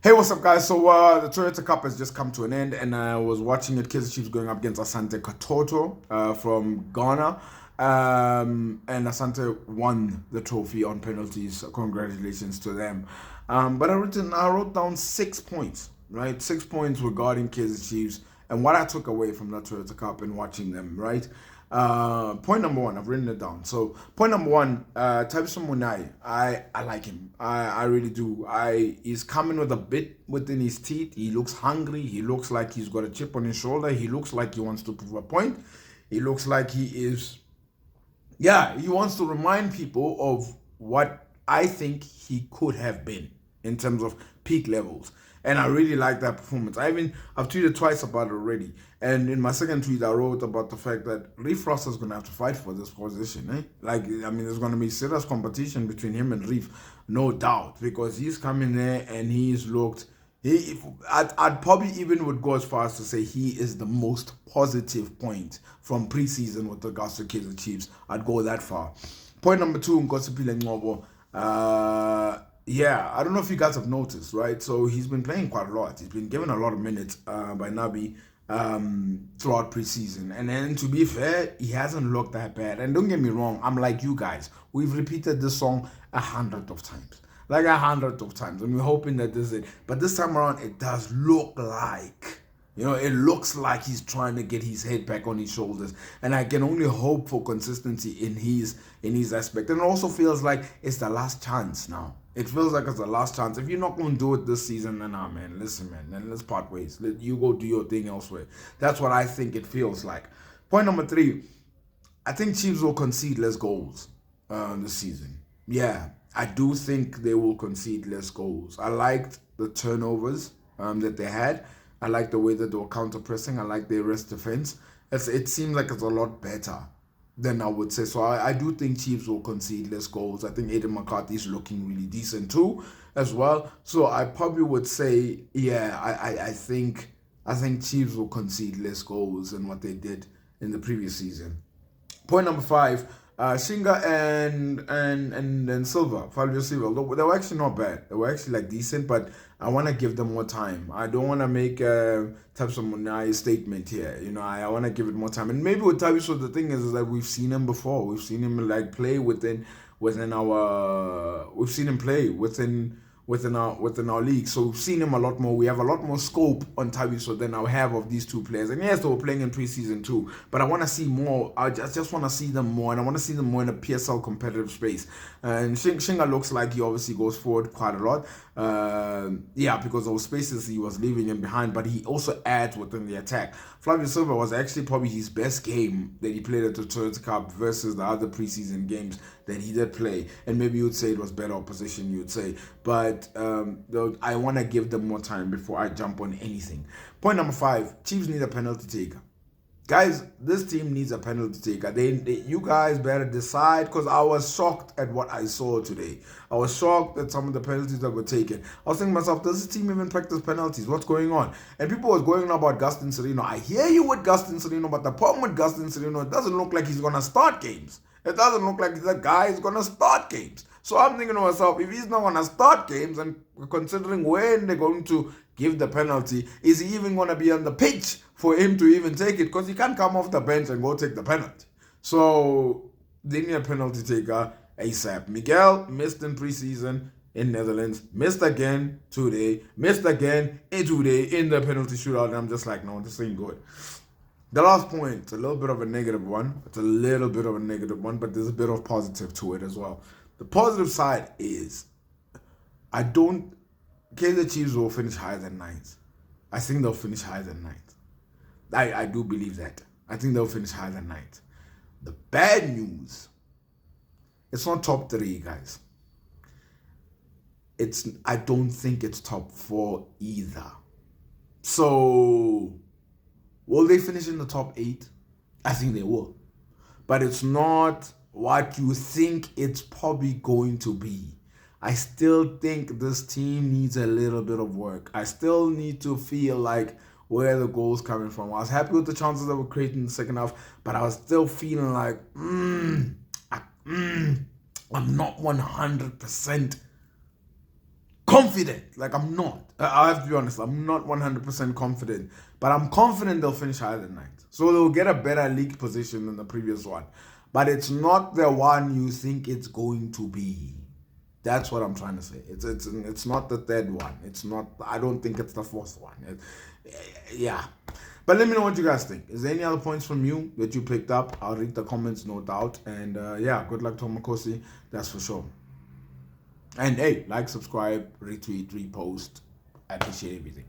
Hey, what's up, guys? So the Toyota Cup has just come to an end, and I was watching it. Kaizer Chiefs going up against Asante Katoto from Ghana, and Asante won the trophy on penalties. Congratulations to them. But I wrote down 6 points, right? 6 points regarding Kaizer Chiefs and what I took away from the Toyota Cup and watching them, right? Point number one, I've written it down. So point number one, Tabiso Munai, I like him. I really do. He's coming with a bit within his teeth. He looks hungry. He looks like he's got a chip on his shoulder. He looks like he wants to prove a point. He looks like he wants to remind people of what I think he could have been in terms of peak levels. And I really like that performance. I've tweeted twice about it already. And in my second tweet, I wrote about the fact that Reef Ross is going to have to fight for this position. There's going to be serious competition between him and Reef, no doubt, because he's coming there and he's looked. I'd probably even would go as far as to say he is the most positive point from preseason with regards to Kaizer Chiefs. I'd go that far. Point number two, Nkosipile Ngobo. I don't know if you guys have noticed, right? So he's been playing quite a lot. He's been given a lot of minutes by Nabi throughout preseason. And then to be fair, he hasn't looked that bad. And don't get me wrong, I'm like you guys. We've repeated this song 100 of times. Like 100 of times. And we're hoping that this is it. But this time around, it does look like... it looks like he's trying to get his head back on his shoulders, and I can only hope for consistency in his aspect. And it also feels like it's the last chance now. It feels like it's the last chance. If you're not going to do it this season, then listen, then let's part ways. Let you go do your thing elsewhere. That's what I think it feels like. Point number three, I think Chiefs will concede less goals this season. Yeah, I do think they will concede less goals. I liked the turnovers that they had. I like the way that they were counter-pressing. I like their rest defense. It seems like it's a lot better than I would say. So I do think Chiefs will concede less goals. I think Aiden McCarthy is looking really decent too, as well. So I probably would say, I think Chiefs will concede less goals than what they did in the previous season. Point number five, Shinga and Silva, Fabio Silva, they were actually not bad. They were actually decent, but I want to give them more time. I don't want to make types of Munai statement here. I want to give it more time. And maybe with Taviso, the thing is that we've seen him before. We've seen him play within our. We've seen him play within our league. So we've seen him a lot more. We have a lot more scope on Taviso than I have of these two players. And yes, they were playing in preseason too, but I want to see more. I just want to see them more, and I want to see them more in a PSL competitive space. And Shinga looks like he obviously goes forward quite a lot. Because those spaces he was leaving him behind, but he also adds within the attack. Flavio Silva was actually probably his best game that he played at the Toyota Cup versus the other preseason games that he did play. And maybe you would say it was better opposition, you would say. But I want to give them more time before I jump on anything. Point number five, Chiefs need a penalty taker. Guys, this team needs a penalty taker. You guys better decide, because I was shocked at what I saw today. I was shocked at some of the penalties that were taken. I was thinking to myself, does this team even practice penalties? What's going on? And people was going on about Gustin Serino. I hear you with Gustin Serino, but the problem with Gustin Serino, it doesn't look like he's going to start games. It doesn't look like the guy is going to start games. So I'm thinking to myself, if he's not going to start games, and considering when they're going to give the penalty, is he even going to be on the pitch for him to even take it? Because he can't come off the bench and go take the penalty. So they need a penalty taker ASAP. Miguel missed in preseason in Netherlands, missed again today, missed again today in the penalty shootout. And I'm just like, no, this ain't good. The last point, it's a little bit of a negative one. But there's a bit of positive to it as well. The positive side is, Kaizer Chiefs will finish higher than ninth. I think they'll finish higher than ninth. I do believe that. I think they'll finish higher than ninth. The bad news, it's not top three, guys. I don't think it's top four either. So, will they finish in the top 8? I think they will. But it's not what you think it's probably going to be. I still think this team needs a little bit of work. I still need to feel like where the goals coming from. I was happy with the chances that were created in the second half, but I was still feeling like, I'm not 100% confident. Like, I'm not. I have to be honest. I'm not 100% confident. But I'm confident they'll finish higher than 9th. So they'll get a better league position than the previous one. But it's not the one you think it's going to be. That's what I'm trying to say. It's not the third one. It's not. I don't think it's the fourth one. Yeah. But let me know what you guys think. Is there any other points from you that you picked up? I'll read the comments, no doubt. And yeah, good luck to Makosi. That's for sure. And hey, like, subscribe, retweet, repost. I appreciate everything.